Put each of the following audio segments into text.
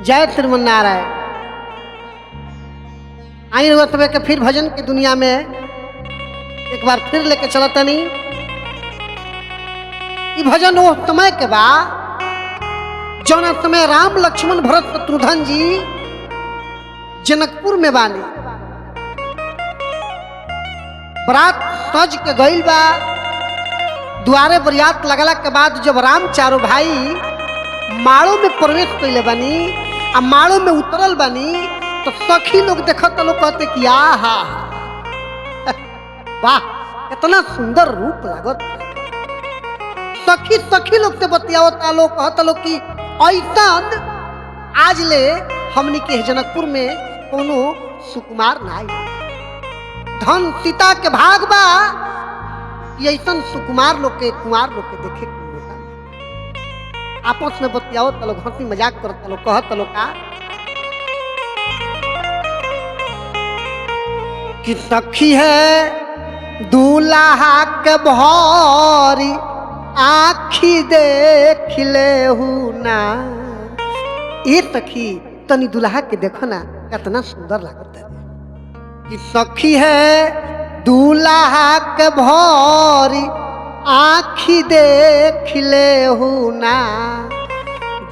जय श्रीमन्नारायण। आई रुतबे के फिर भजन की दुनिया में एक बार फिर लेके चलतनी। ये भजन वो समय के बाद जौन समय राम लक्ष्मण भरत शत्रुघ्न जी जनकपुर में बानी, बरात सज के गईल बा। द्वारे बरियात लगला के बाद जब राम चारों भाई माड़ों में प्रवेश कैले बानी आ माड़ों में उतरल बानी तो सखी लोग देखत लोग कहते कि आहा वाह कितना सुंदर रूप लागत। सखी सखी लोग से बतियावता लोग कहता लोग कि ऐसन आज ले हमनी के जनकपुर में कोनो सुकुमार नाई, धन सीता के भाग बा ऐसन सुकुमार लोग के कुमार लोग के देखे के मौका मिले। आपस में बतियाओ तलो हंसी मजाक करता लोग कहत लोग का कि सखी है दूल्हा के भौरी आखी देख ले ना। ये सखी तनी दूल्हा के देखो ना कितना सुंदर लागत है। कि सखी है दूल्हा के भौरी आखी देख ले ना।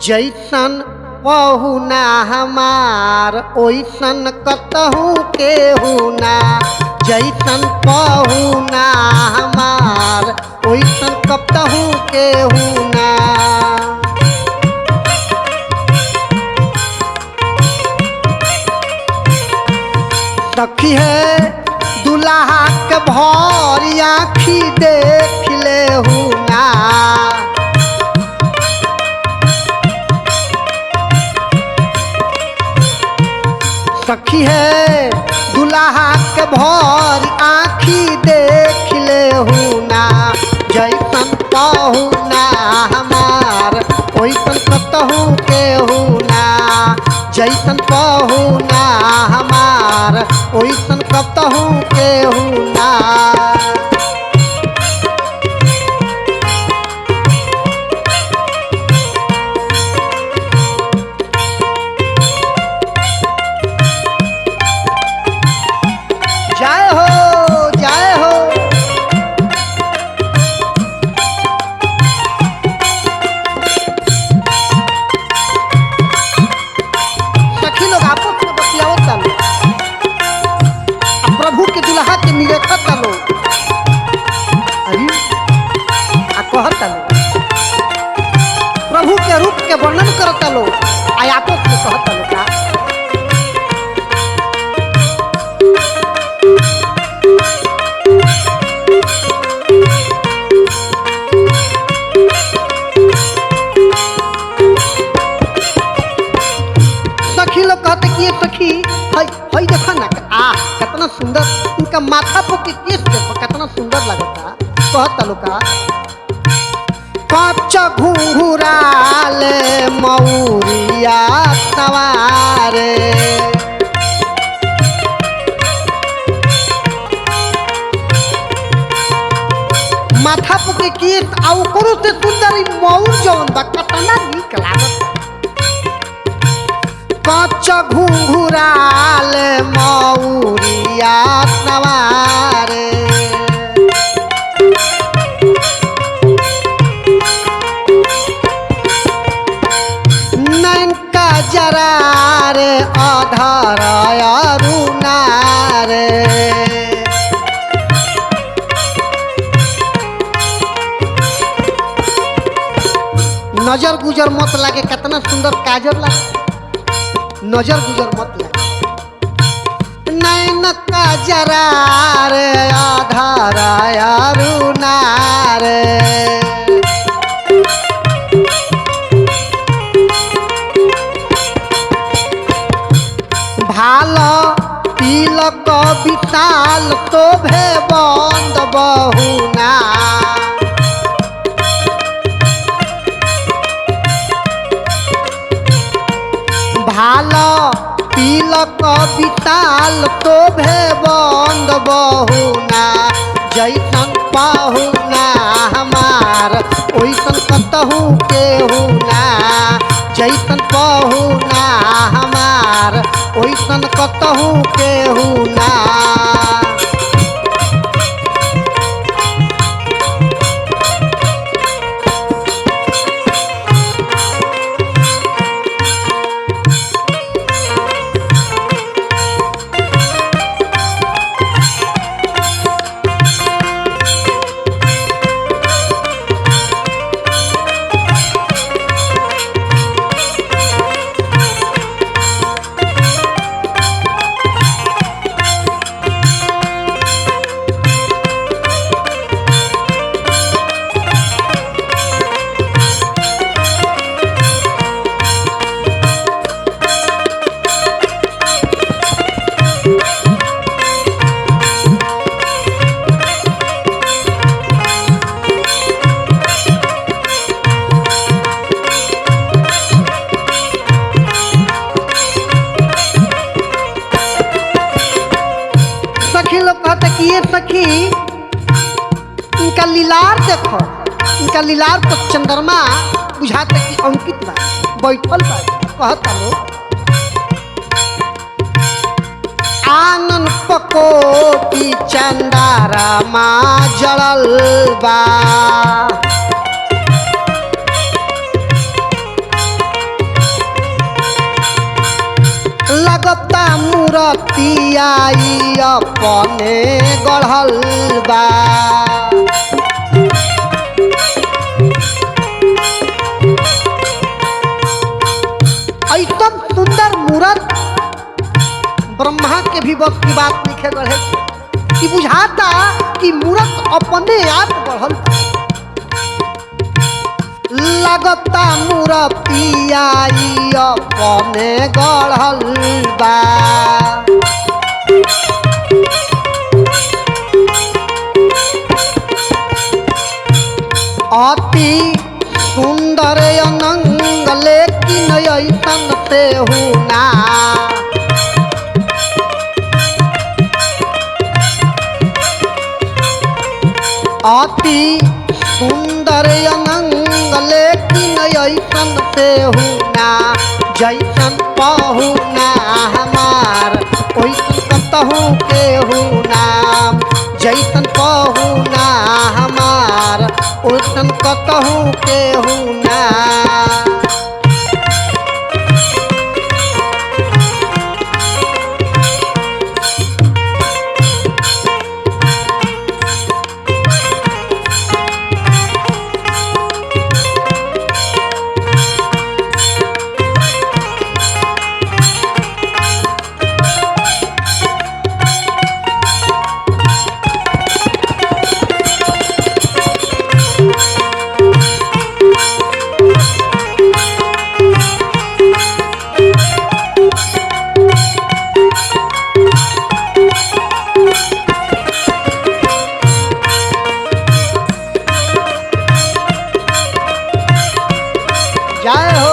जैसन पहुना हमार ओइसन कतहु के हुना। जैसन पहुना हमार ओइसन कतहु के हुना। सखी है दूल्हा के भौरी आखी देख ले ना। सखी है दूल्हा के भौरी आखी देख ले ना। जैसन पहुना हमार ओइसन कतहु के हुना। जैसन पहुना हमार ओइसन कतहु के हुना। जय हो जय हो। सखी लोग आपस में बतियावता लोग प्रभु के दुल्हा के निरेखता लोग अरे आ कहता लोग प्रभु के रूप के वर्णन करता लोग आ आपस में कहता लोग का सखी लोग कहते कि ये सखी हई देखो ना आ कितना सुंदर इनका माथा पर के केस देखो कितना सुंदर लगता। कहता लोग का कच्चा घुंघराले मौरिया सवारे। माथा पर के केस आ ओकरो से सुंदर ई मौर जौन बा कितना नीक लागत। कच्चा घुंघराले मौरिया सवारे। नैन का जरा रे आधार अरुणा रे। नजर गुजर मत लागे कितना सुंदर काजर लागे। नजर गुजर मत लगे। नैन का जरा रे आधार अरुणा रे। भाल तिलक विशाल शोभे बंद बहुना। भाल तिलक विशाल शोभे बंद बहुना। जैसन पहुना हमार ओइसन कतहु के हुना। जैसन पहुना हमार ओइसन कतहु केहू ना। सखी लोग कहते कि ये सखी इनका लीलार देखो, इनका लीलार तो चंद्रमा बुझाते कि अंकित बा बैठल बा। कहता लोग आनन पकोटी चंदारा माँ जड़ल बा। लगता मूर्ति आई अपने गढ़ल बा। एकदम सुंदर मूर्त ब्रह्मा के भी बस की बात लिखे गढ़े कि बुझाता कि मूर्त अपने आप गढ़ल। लगता मूर्ति आई अपने गढ़ल बा। अति सुंदर अनंग लेकिन ऐसन से हुना। अति सुंदर अनंग लेकिन ऐसन से हुना। जैसन पहुना हमार ओइसन कतहु केहू नाम। जैसन पहुना हमार ओइसन कतहु केहू ना। जय हो।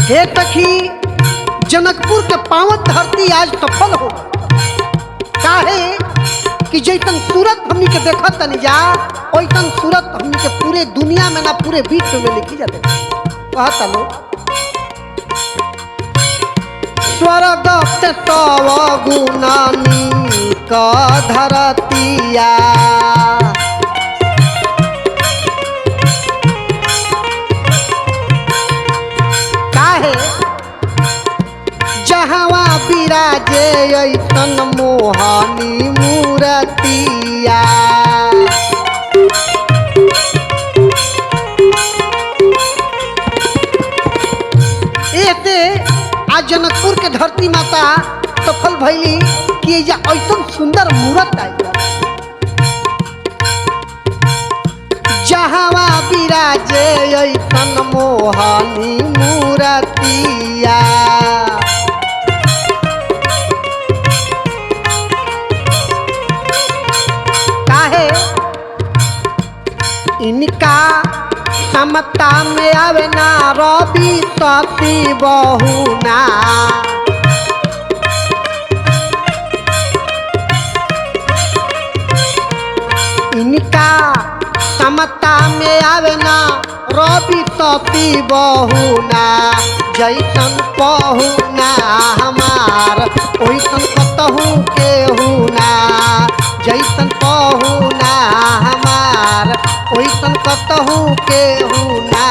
हे सखी जनकपुर के पावन धरती आज सफल हो। काहे कि जैसन सूरत हमनी के देखत तनी जा ओइसन सूरत हमनी के पूरे दुनिया में ना पूरे विश्व में लिखी जाते। कहता लोग स्वर्ग से तव गुणानी का धरतिया। काहे जहवा विराजे ऐसन मोहनी मूर्तिया। एते आज जनकपुर के धरती माता सफल भइली कि ऐसन सुंदर मूर्त आई। जहवा विराजे ऐसन मोहनी मूर्तिया। काहे इनका समता में आवे ना रवि सती बहुना। आवे ना रवि सती बहुना जैसन पहुना हमार ओइसन कतहु केहू ना जैसन पहुना हमार ओइसन कतहु केहू ना।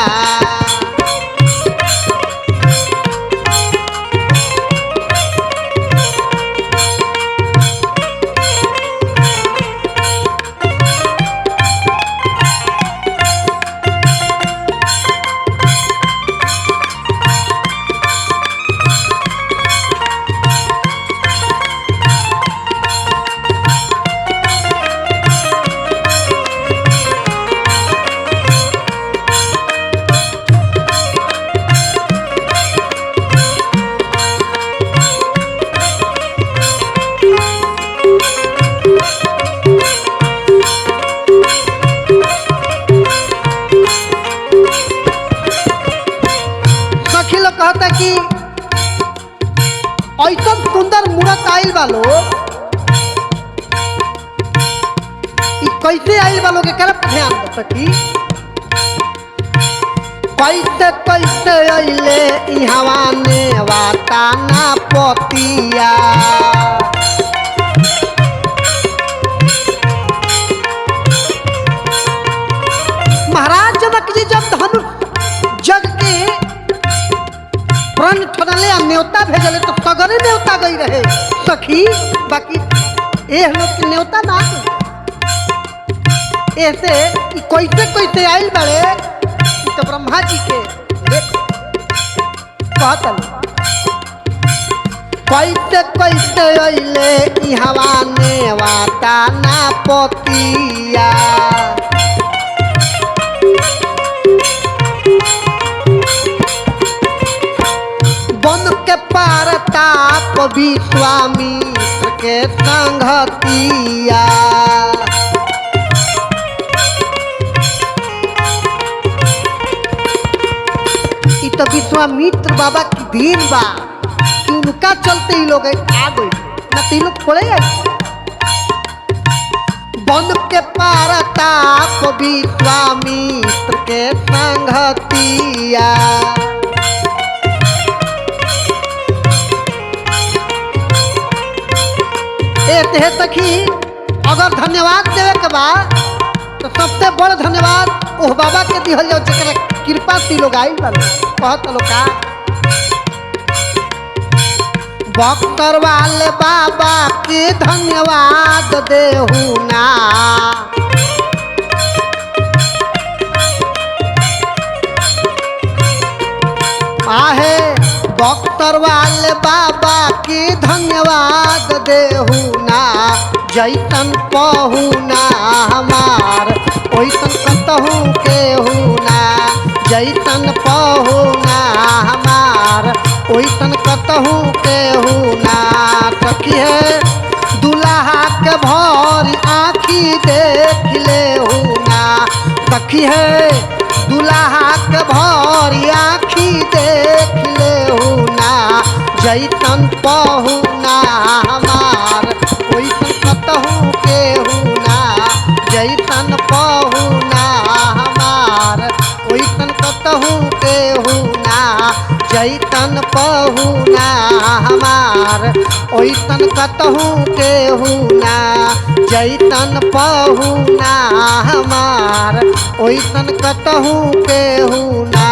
सखी लोग कहता कि ऐसा सुंदर मूर्त आइल बालो कैसे आइल बालो के करप ध्यान दो सखी। कैसे कैसे अइले इहवा ने वाता ना पतिया महाराज जनक जी जब धनुष जग के प्रण ठनले न्योता भेजले तो सगरे न्योता गई रहे सखी बाकी ए लोग के न्योता ना ऐसे कैसे कैसे आइल बड़े तो ब्रह्मा जी के कहतल कैसे कैसे अइले इहवा ने वाता ना पतिया बन के पार ताप विश्वामित्र के संगतिया तो विश्वामित्र बाबा की देन बा कि उनका चलते ही लोग आ गए न तो लोग खोले बन के पार ताप विश्वामित्र के संगतिया ए सखी अगर धन्यवाद देवे के बा तो सबसे बड़ धन्यवाद ओह बाबा के दिहल जाओ जरा कृपा से लोग आइल बा कहत लोग का बक्सर वाले बाबा के धन्यवाद देहू ना आहे बक्सर वाले बाबा के धन्यवाद देहू ना जैसन पहुना हमार ओइसन कतहु केहू ना जैसन पहुना हमार ओइसन कतहु केहू ना। सखी है दुल्हा के भर आँखी देख लेहू ना सखी है दुल्हा के भर आँखी देख लेहू ना जैसन पहुना हमार ओइसन कतहु केहू ना जैसन पहुना हमार ओइसन कतहु केहू ना जैसन पहुना हमार ओइसन कतहु केहू ना जैसन पहुना हमार ओइसन कतहु केहू ना।